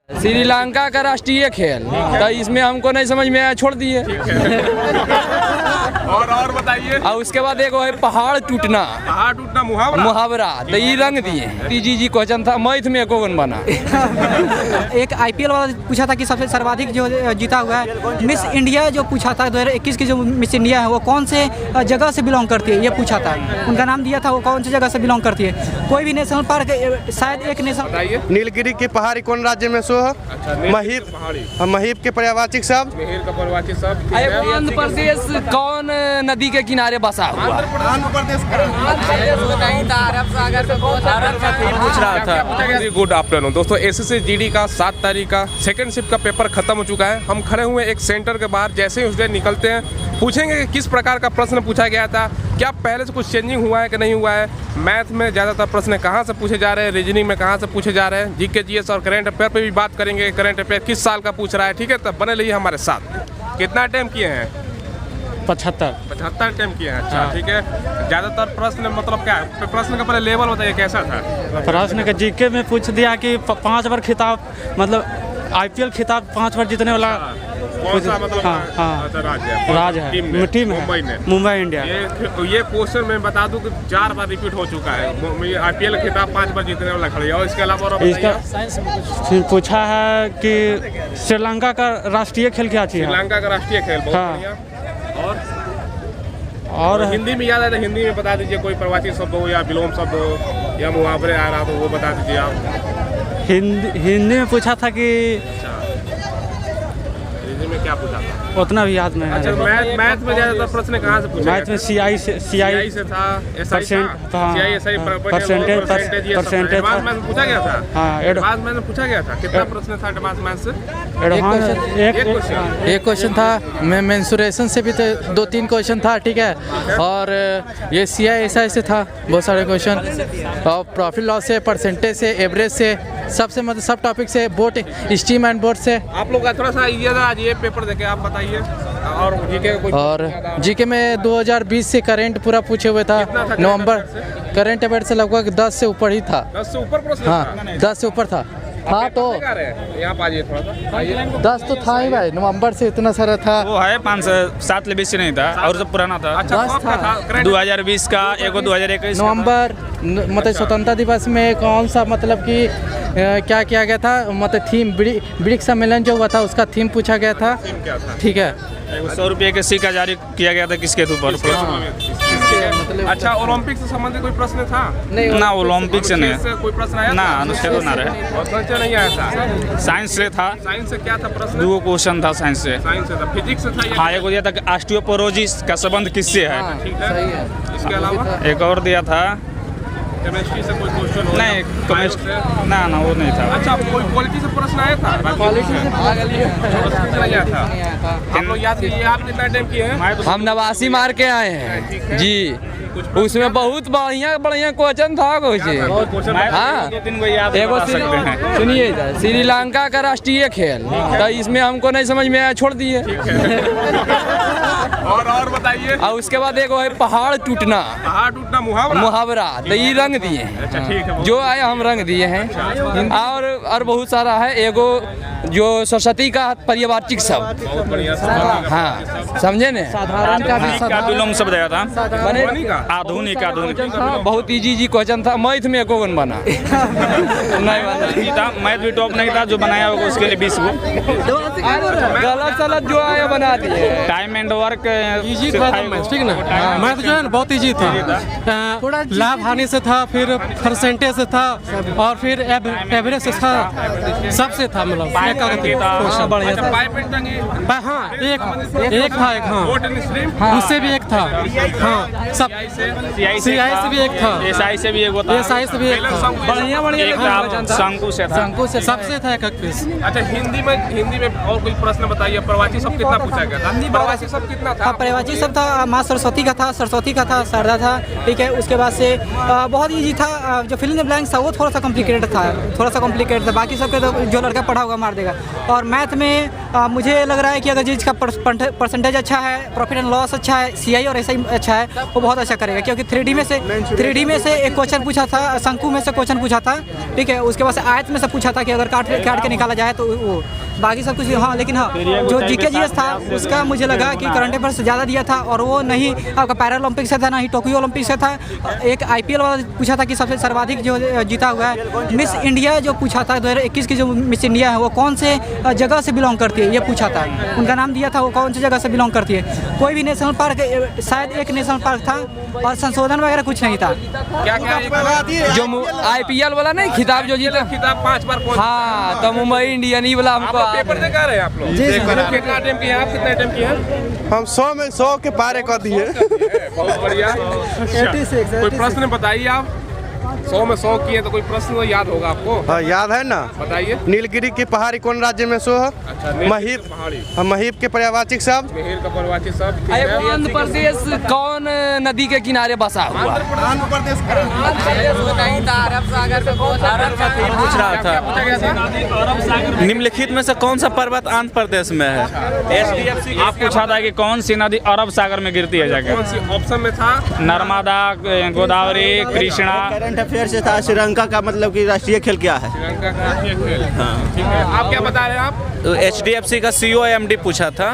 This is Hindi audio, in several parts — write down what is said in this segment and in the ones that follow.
श्रीलंका का राष्ट्रीय खेल तो इसमें हमको नहीं समझ में आया, छोड़ दिए। और बताइए। और उसके बाद एक है पहाड़ टूटना मुहावरा तो ये रंग दिए। जी क्वेश्चन था, मैथ में एको गन बना। एक आईपीएल वाला पूछा था कि सबसे सर्वाधिक जो जीता हुआ है मिस इंडिया जो पूछा था 2021 की जो मिस इंडिया है वो कौन से जगह से बिलोंग करती है, ये पूछा था। उनका नाम दिया था वो कौन सी जगह से बिलोंग करती है। कोई भी नेशनल पार्क, शायद एक नेशनल नीलगिरी की पहाड़ी कौन राज्य में सो है? महीप के पर्यावाचिक शब्द। आंध्र प्रदेश कौन नदी के किनारे बसा हुआ? आंध्र प्रदेश पूछ रहा था। गुड आफ्टरनून दोस्तों, एसएससी जीडी का 7 तारीख का सेकंड शिफ्ट का पेपर खत्म हो चुका है। हम खड़े हुए एक सेंटर के बाहर, जैसे ही उसके निकलते हैं पूछेंगे कि किस प्रकार का प्रश्न पूछा गया था, क्या पहले से कुछ चेंजिंग हुआ है कि नहीं हुआ है। मैथ में ज़्यादातर प्रश्न कहाँ से पूछे जा रहे हैं, रीजनिंग में कहाँ से पूछे जा रहे हैं, जीके जीएस और करंट अफेयर पे भी बात करेंगे। करंट अफेयर किस साल का पूछ रहा है, ठीक है, तब बने रहिए हमारे साथ। कितना टाइम किए हैं? 75 टाइम किए हैं। अच्छा ठीक है। ज़्यादातर प्रश्न मतलब क्या है, प्रश्न का पहले लेवल बताइए कैसा था? प्रश्न का जीके में पूछ दिया कि 5 बार खिताब, मतलब आईपीएल खिताब 5 बार जीतने वाला कौन सा मतलब राज्य है, टीम है मुंबई इंडिया। ये क्वेश्चन मैं बता दूं कि 4 बार रिपीट हो चुका है। आईपीएल खिताब 5 बार जीतने वाला खड़ी है। और इसके अलावा और इसका फिर पूछा है कि श्रीलंका का राष्ट्रीय खेल क्या चीज है? श्रीलंका का राष्ट्रीय खेल बहुत बढ़िया। और हिंदी में याद है तो हिंदी में बता दीजिए, कोई प्रवासी शब्द हो या विलोम शब्द हो या मुहावरे आ रहा तो वो बता दीजिए आप। हिंदी में पूछा था कि में क्या पूछा था उतना भी याद नहीं है। अच्छा, मैथ में ज़्यादातर प्रश्न कहाँ से पूछा? मैथ में सीआई से था, परसेंटेज पूछा गया था। हाँ, एडवांस मैथ में पूछा गया था। कितना प्रश्न था एडवांस मैथ से? एक क्वेश्चन था। मेंसुरेशन से भी तो 2-3 क्वेश्चन था, ठीक है। और ये CISI से था बहुत सारे क्वेश्चन, और प्रॉफिट लॉस से, परसेंटेज से, एवरेज से, सबसे मतलब सब टॉपिक से, बोट स्टीम एंड बोट से। आप लोग का थोड़ा सा आज ये पेपर देखे आप बताइए। और जीके में 2020 से करंट पूरा पूछे हुए था। नवंबर करंट अफेयर से लगभग 10 से ऊपर ही था। 10 से ऊपर प्रश्न? हाँ 10 से ऊपर था। हाँ तो यहाँ पाइए थोड़ा सा। 10 तो था ही भाई, नवंबर से इतना सारा था। वो है 5-7 ले बेसी नहीं था, और सब पुराना था। अच्छा, 10 था 2020 का, एक 2021 नवंबर। मतलब स्वतंत्रता दिवस में कौन सा मतलब कि क्या किया गया था, मतलब थीम ब्रिक्स सम्मेलन जो हुआ था उसका थीम पूछा गया था, ठीक है। 100 रुपये के सिक्का जारी किया गया था किसके ऊपर? अच्छा, ओलंपिक से संबंधित कोई प्रश्न था? ना, ओलंपिक से नहीं। कोई प्रश्न आया? ना, अनुच्छेद ना रहे। नहीं आया था। साइंस से था। साइंस से क्या था प्रश्न? 2 क्वेश्चन था साइंस से। था। फिजिक्स से था। हाँ, एक दिया था कि ऑस्टियोपोरोसिस का संबंध किससे है। ठीक है। इसके अलावा एक और दिया था केमिस्ट्री से कोई क्वेश्चन हो? नहीं, केमिस्ट्री ना वो नहीं था। अच्छा, कोई पॉलिटी से प्रश्न आया था? पॉलिटी से नहीं आया था। हम लोग याद कीजिए। आप कितना टाइम किए हैं? हम 89 मार के आए हैं जी। उसमें बहुत बढ़िया क्वेश्चन था कुछ। हाँ, सुनिए, श्रीलंका का राष्ट्रीय खेल तो इसमें हमको नहीं समझ में आया, छोड़ दिए। और बताइए। और उसके बाद एक है पहाड़ टूटना मुहावरा तो ये रंग दिए। अच्छा ठीक है। जो आए हम रंग दिए हैं। और बहुत सारा है। एगो जो सरस्वती का पर्यावाचिक शब्द। हाँ, समझे न? साधारण का भी विलोम शब्द आया था। आधुनिक बहुत इजी क्वेश्चन था। मैथ में एको गन बना नहीं बना। मैथ भी टॉप नहीं था, जो बनाया होगा उसके लिए 20 गलत सलत जो आया बना दिए। टाइम एंड वर्क इजी था मैथ, ठीक ना। मैथ जो है ना बहुत इजी था। लाभ हानि से था, फिर परसेंटेज से था, और फिर एवरेज से था, सबसे था। मतलब बढ़िया था। हाँ, एक था। हाँ, उससे भी एक था। हाँ, सब CI से भी एक था। SI से भी एक होता है। SI से भी एक था। बढ़िया शंकु से था। सबसे था एक पीस। अच्छा, हिंदी में और कोई प्रश्न बताइए। प्रवासी शब्द कितना पूछा गया था? प्रवासी शब्द कितना था? प्रवासी शब्द था। माँ सरस्वती का था, शारदा था, ठीक है। उसके बाद से बहुत ईजी था। जो फिल इन द ब्लैंक्स था वो थोड़ा सा कॉम्प्लिकेटेड था। बाकी सबके तो जो लड़का पढ़ा होगा मार देगा। और मैथ में मुझे लग रहा है कि अगर जिसका परसेंटेज अच्छा है, प्रॉफिट एंड लॉस अच्छा है, CI और SI अच्छा है, वो बहुत अच्छा करेगा। क्योंकि 3D में से एक क्वेश्चन पूछा था, शंकु में से क्वेश्चन पूछा था, ठीक है। उसके बाद से आयत में से पूछा था कि अगर काट के निकाला जाए तो वो बाकी सब कुछ। हाँ, लेकिन हाँ, जो GK GS था उसका मुझे लगा कि करंट अफेयर्स ज़्यादा दिया था, और वो नहीं आपका पैरा ओलंपिक से था, ना ही टोक्यो ओलंपिक से था। एक IPL वाला पूछा था कि सबसे सर्वाधिक जो जीता हुआ है। मिस इंडिया जो पूछा था 2021 की जो मिस इंडिया है वो कौन से जगह से बिलोंग करती है, ये पूछा था। उनका नाम दिया था, वो कौन सी जगह से बिलोंग करती है। कोई भी नेशनल पार्क, शायद एक नेशनल पार्क था, और संशोधन वगैरह कुछ नहीं था। क्या जो IPL वाला नहीं खिताब जो जीता, खिताब 5 बार कौन? हाँ, तो मुंबई इंडियन ही वाला हमको पेपर देखा रहे आप लोग? कितना टाइम किया आप? कितना टाइम किया? हम 100 में 100 के पारे कर दिए। बहुत बढ़िया। कोई प्रश्न बताइए आप। 100 में 100 किए तो कोई प्रश्न तो याद होगा आपको? हाँ, याद है ना। बताइए। नीलगिरी की पहाड़ी कौन राज्य में सो है? महीप के पर्यायवाची शब्द। महीर का पर्यायवाची शब्द। आंध्र प्रदेश कौन नदी के किनारे बसा हुआ? आंध्र प्रदेश पूछ रहा था निम्नलिखित में से कौन सा पर्वत आंध्र प्रदेश में है? SDFC आप पूछा था कि कौन सी नदी अरब सागर में गिरती है जाकर? कौन सी ऑप्शन में था? नर्मदा, गोदावरी, कृष्णा। करंट अफेयर से था श्रीलंका का मतलब कि राष्ट्रीय खेल क्या है? श्रीलंका का राष्ट्रीय खेल। ठीक है, आप क्या बता रहे हैं आप? HDFC का COMD पूछा था।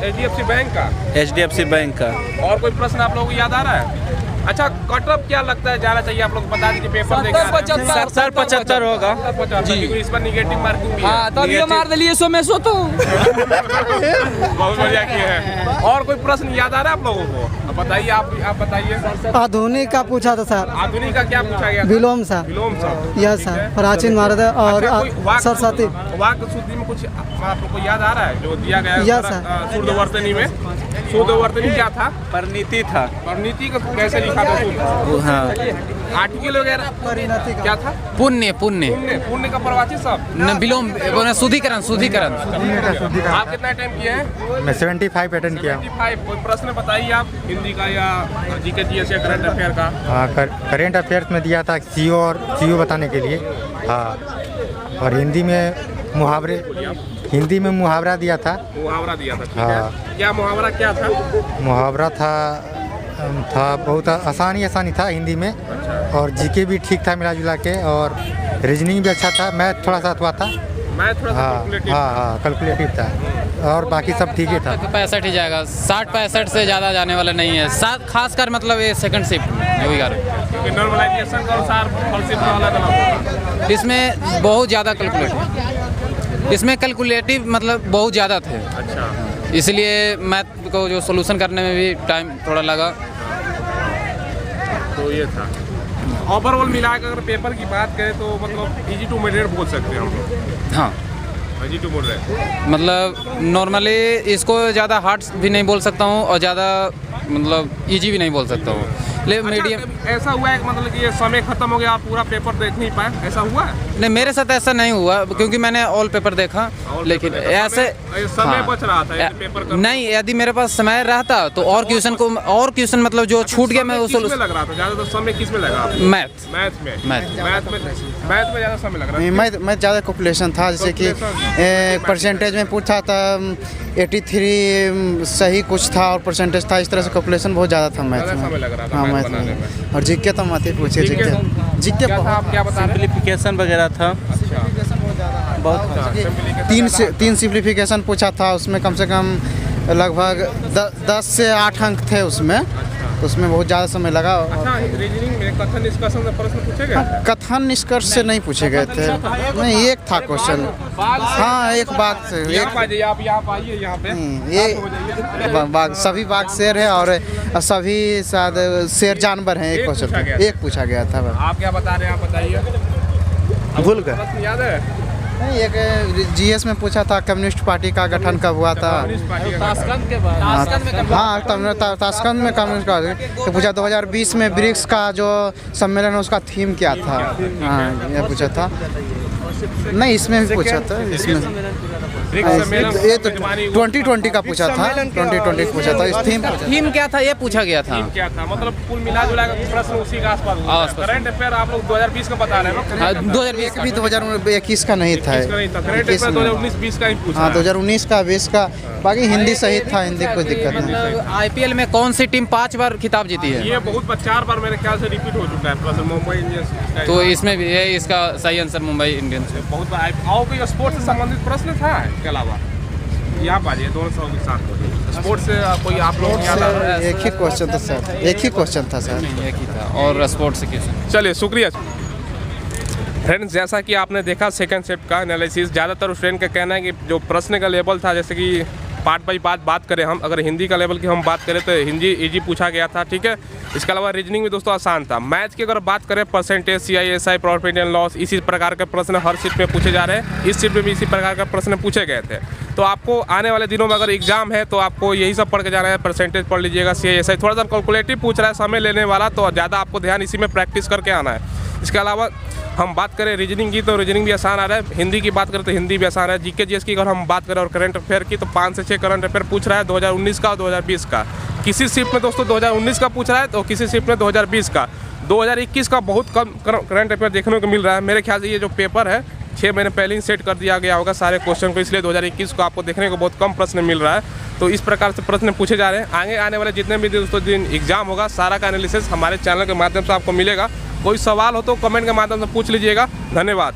HDFC बैंक का? HDFC बैंक का। और कोई प्रश्न आप लोगों को याद आ रहा है? अच्छा, कटअप क्या लगता है जाना चाहिए? आप लोग बता दीजिए। पेपर देखा 70-75 होगा जी। इस पर निगेटिव मार्किंग भी है। हाँ, तब ये मार दिलिए 100 में 100 तो। बहुत बढ़िया किया है। और कोई प्रश्न याद आ रहा है आप लोगों को? बताइए, आप बताइए। आधुनिक का पूछा था सर। आधुनिक का क्या पूछा गया? विलोम सा। विलोम सा। यस सर, प्राचीन भारत और सरस्वती। वाक्य शुद्धि में कुछ आप लोग को याद आ रहा है जो दिया गया है? Yes sir. शुद्धवर्तनी में शुद्धवर्तनी क्या था? परिणीति था। परिणीति को कैसे लिखा था? हाँ, आर्टिकल वगैरह क्या था? पुण्य पुण्य का प्रवाची शब्द। विलोम, शुद्धिकरण। आप कितना टाइम किए हैं? मैं 75 अटेंड किया। 75। कोई प्रश्न बताइए आप, हिंदी का या GK GS या करंट अफेयर का? हाँ, करंट अफेयर्स में दिया था CO बताने के लिए। हाँ, और हिंदी में मुहावरा दिया था। मुहावरा दिया था, ठीक हाँ। है। क्या मुहावरा क्या था? मुहावरा था बहुत आसानी था हिंदी में। और GK भी ठीक था मिला जुला के, और रीजनिंग भी अच्छा था। मैथ थोड़ा सा हुआ था। मैथ थोड़ा सा कैलकुलेटिव था, और बाकी सब ठीक ही था। 65 ही जाएगा, 60-65 से ज़्यादा जाने वाला नहीं है। खासकर मतलब ये सेकंड शिफ्ट जो भी नॉर्मलाइजेशन का अनुसार इसमें बहुत ज़्यादा कैलकुलेटिव मतलब बहुत ज़्यादा थे। अच्छा, इसलिए मैथ को जो सोल्यूशन करने में भी टाइम थोड़ा लगा। तो ये था। ओवरऑल मिलाकर अगर पेपर की बात करें तो मतलब इजी टू मॉडरेट बोल सकते हैं हम लोग। हाँ, इजी टू मॉडरेट मतलब नॉर्मली इसको ज़्यादा हार्ड भी नहीं बोल सकता हूँ, और ज़्यादा मतलब इजी भी नहीं बोल सकता हूँ। लेकिन मीडियम। ऐसा हुआ है मतलब कि ये समय खत्म हो गया, आप पूरा पेपर देख नहीं पाए, ऐसा हुआ है? नहीं, मेरे साथ ऐसा नहीं हुआ, क्योंकि मैंने ऑल पेपर देखा। लेकिन ऐसे समय बच रहा था पेपर का? नहीं, यदि मेरे पास समय रहता तो और क्वेश्चन मतलब जो छूट गया मैं उसमें लग रहा था ज़्यादा समय किस में लगा? मैथ में ज़्यादा समय लग रहा था। मैथ ज़्यादा कैलकुलेशन था, जैसे कि परसेंटेज में पूछा था 83 सही कुछ था और परसेंटेज था। इस तरह से कैलकुलेशन बहुत ज़्यादा था मैथ में। समय लग रहा था हाँ, मैथ में। और GK तो मत ही पूछिए। GK आप क्या बता रहे हैं? सिंप्लीफिकेशन वगैरह था। बहुत 3 सिंप्लीफिकेशन पूछा था, उसमें कम से कम लगभग 10 से 8 अंक थे उसमें। तो उसमें बहुत ज़्यादा समय लगा। अच्छा, रीजनिंग में कथन निष्कर्ष से प्रश्न पूछे गए? कथन निष्कर्ष से नहीं पूछे गए थे। नहीं, एक था क्वेश्चन। हाँ, एक बाघ से। आप यहाँ आइए, यहाँ पे ये बाघ, सभी बाघ शेर है, और सभी शायद शेर जानवर हैं। एक क्वेश्चन एक पूछा गया था। आप क्या बता रहे हैं? आप बताइए। भूल गए? प्रश्न याद है? नहीं, एक GS में पूछा था कम्युनिस्ट पार्टी का गठन कब हुआ था। ताशकंद के बाद। हाँ, ताशकंद में कम्युनिस्ट का पूछा। 2020 में ब्रिक्स का जो सम्मेलन है उसका थीम क्या था? हाँ, ये पूछा था। नहीं, इसमें भी पूछा था। ये तो 2020 का पूछा था, 2020 पूछा था। इस थीम क्या था ये पूछा गया था। क्या था मतलब कुल मिला जुला कर प्रश्न उसी के आसपास। करंट अफेयर आप लोग 2020 का बता रहे हैं ना? 2020 भी 2021 का नहीं था। करंट अफेयर 2019-20 का ही पूछा। हाँ 2019 का 20 का, बाकी हिंदी सही था, हिंदी कोई दिक्कत नहीं। आईपीएल में कौन सी टीम 5 बार खिताब जीती है? ये बहुत 4 बार मेरे ख्याल से रिपीट हो चुका है प्रश्न, मुंबई इंडियंस। तो इसमें भी है इसका सही आंसर मुंबई इंडियंस है। बहुत बार और कोई स्पोर्ट्स से संबंधित प्रश्न था इसके अलावा? यहाँ बाजिए दोनों सौ के साथ स्पोर्ट्स से कोई आप लोग एक ही क्वेश्चन था सर, एक ही क्वेश्चन था सर। एक ही था और स्पोर्ट्स से क्वेश्चन। चलिए शुक्रिया फ्रेंड्स। जैसा कि आपने देखा सेकंड शिफ्ट का एनालिसिस, ज़्यादातर फ्रेंड का कहना है कि जो प्रश्न का लेवल था, जैसे कि पार्ट बाई पार्ट बात करें हम, अगर हिंदी का लेवल की हम बात करें तो हिंदी इजी पूछा गया था, ठीक है। इसके अलावा रीजनिंग भी दोस्तों आसान था। मैथ की अगर बात करें percentage, CISI, profit and loss, इसी प्रकार के प्रश्न हर सीट में पूछे जा रहे हैं। इस सीट में भी इसी प्रकार के प्रश्न पूछे गए थे। तो आपको आने वाले दिनों में अगर एग्जाम है तो आपको यही सब पढ़ के जाना है। परसेंटेज पढ़ लीजिएगा, CISI थोड़ा सा कैलकुलेटिव पूछ रहा है, समय लेने वाला, तो ज़्यादा आपको ध्यान इसी में प्रैक्टिस करके आना है। इसके अलावा हम बात करें रीजनिंग की तो रीजनिंग भी आसान आ रहा है। हिंदी की बात करें तो हिंदी भी आसान है। GK GS की अगर हम बात करें और करंट अफेयर की तो 5 से 6 करंट अफेयर पूछ रहा है 2019 का और 2020 का। किसी शिफ्ट में दोस्तों 2019 का पूछ रहा है तो किसी शिफ्ट में 2020 का। 2021 का बहुत कम करंट अफेयर देखने को मिल रहा है। मेरे ख्याल से ये जो पेपर है 6 महीने पहले ही सेट कर दिया गया होगा सारे क्वेश्चन को, इसलिए 2021 को आपको देखने को बहुत कम प्रश्न मिल रहा है। तो इस प्रकार से प्रश्न पूछे जा रहे हैं। आगे आने वाले जितने भी दोस्तों दिन एग्जाम होगा, सारा का एनालिसिस हमारे चैनल के माध्यम से आपको मिलेगा। कोई सवाल हो तो कमेंट के माध्यम से पूछ लीजिएगा। धन्यवाद।